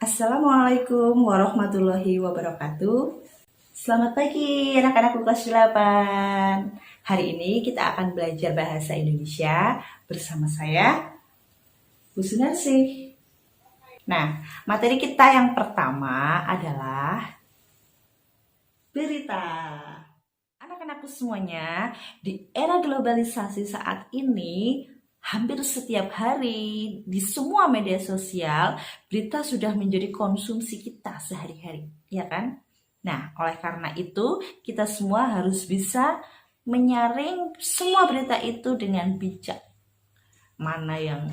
Assalamualaikum warahmatullahi wabarakatuh. Selamat pagi anak-anakku kelas 8. Hari ini kita akan belajar bahasa Indonesia bersama saya, Bu Sunarsih. Nah, materi kita yang pertama adalah berita. Anak-anakku semuanya, di era globalisasi saat ini, hampir setiap hari di semua media sosial, berita sudah menjadi konsumsi kita sehari-hari, ya kan? Nah, oleh karena itu, kita semua harus bisa menyaring semua berita itu dengan bijak. Mana yang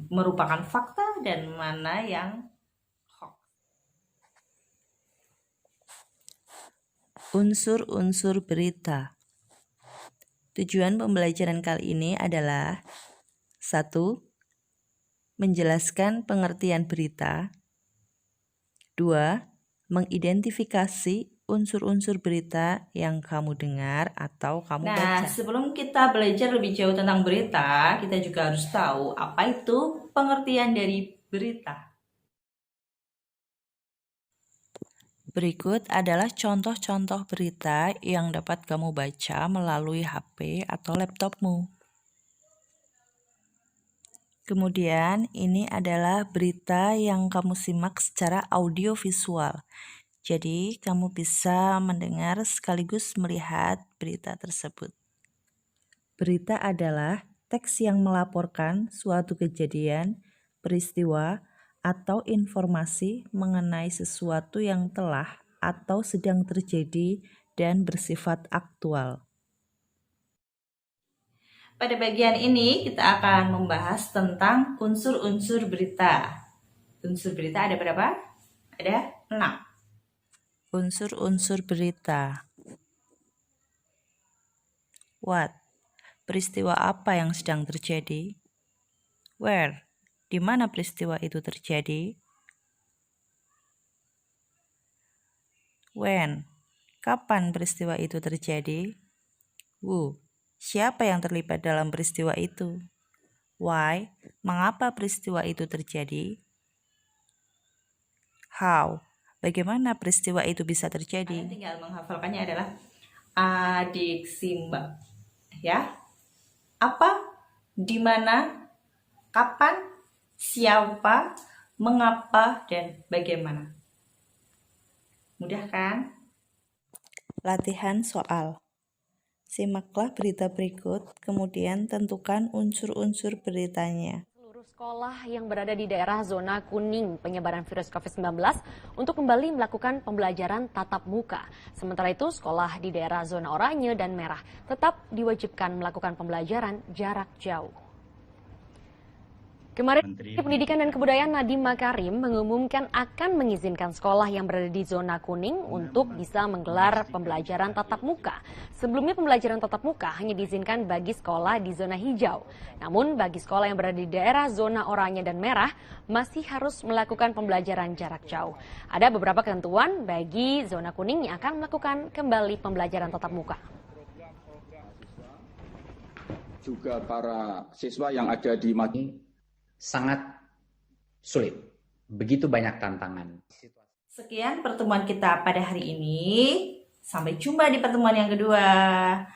merupakan fakta dan mana yang hoax. Unsur-unsur berita. Tujuan pembelajaran kali ini adalah 1. Menjelaskan pengertian berita. 2. Mengidentifikasi unsur-unsur berita yang kamu dengar atau kamu baca. Nah, sebelum kita belajar lebih jauh tentang berita, kita juga harus tahu apa itu pengertian dari berita. Berikut adalah contoh-contoh berita yang dapat kamu baca melalui HP atau laptopmu. Kemudian, ini adalah berita yang kamu simak secara audiovisual. Jadi, kamu bisa mendengar sekaligus melihat berita tersebut. Berita adalah teks yang melaporkan suatu kejadian, peristiwa, atau informasi mengenai sesuatu yang telah atau sedang terjadi dan bersifat aktual. Pada bagian ini kita akan membahas tentang unsur-unsur berita. Unsur berita ada berapa? Ada 6. Unsur-unsur berita. What? Peristiwa apa yang sedang terjadi? Where? Di mana peristiwa itu terjadi? When? Kapan peristiwa itu terjadi? Who? Siapa yang terlibat dalam peristiwa itu? Why? Mengapa peristiwa itu terjadi? How? Bagaimana peristiwa itu bisa terjadi? Tinggal menghafalkannya adalah adik Simba. Ya. Apa? Di mana? Kapan? Siapa? Mengapa? Dan bagaimana? Mudah kan? Latihan soal. Simaklah berita berikut, kemudian tentukan unsur-unsur beritanya. Seluruh sekolah yang berada di daerah zona kuning penyebaran virus COVID-19 untuk kembali melakukan pembelajaran tatap muka. Sementara itu, sekolah di daerah zona oranye dan merah tetap diwajibkan melakukan pembelajaran jarak jauh. Kemarin, Menteri Pendidikan dan Kebudayaan Nadiem Makarim mengumumkan akan mengizinkan sekolah yang berada di zona kuning untuk bisa menggelar pembelajaran tatap muka. Sebelumnya pembelajaran tatap muka hanya diizinkan bagi sekolah di zona hijau. Namun bagi sekolah yang berada di daerah zona oranye dan merah masih harus melakukan pembelajaran jarak jauh. Ada beberapa ketentuan bagi zona kuning yang akan melakukan kembali pembelajaran tatap muka. Juga para siswa yang ada di sangat sulit, begitu banyak tantangan. Sekian pertemuan kita pada hari ini. Sampai jumpa di pertemuan yang kedua.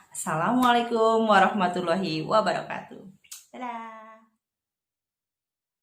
Assalamualaikum warahmatullahi wabarakatuh. Dadah.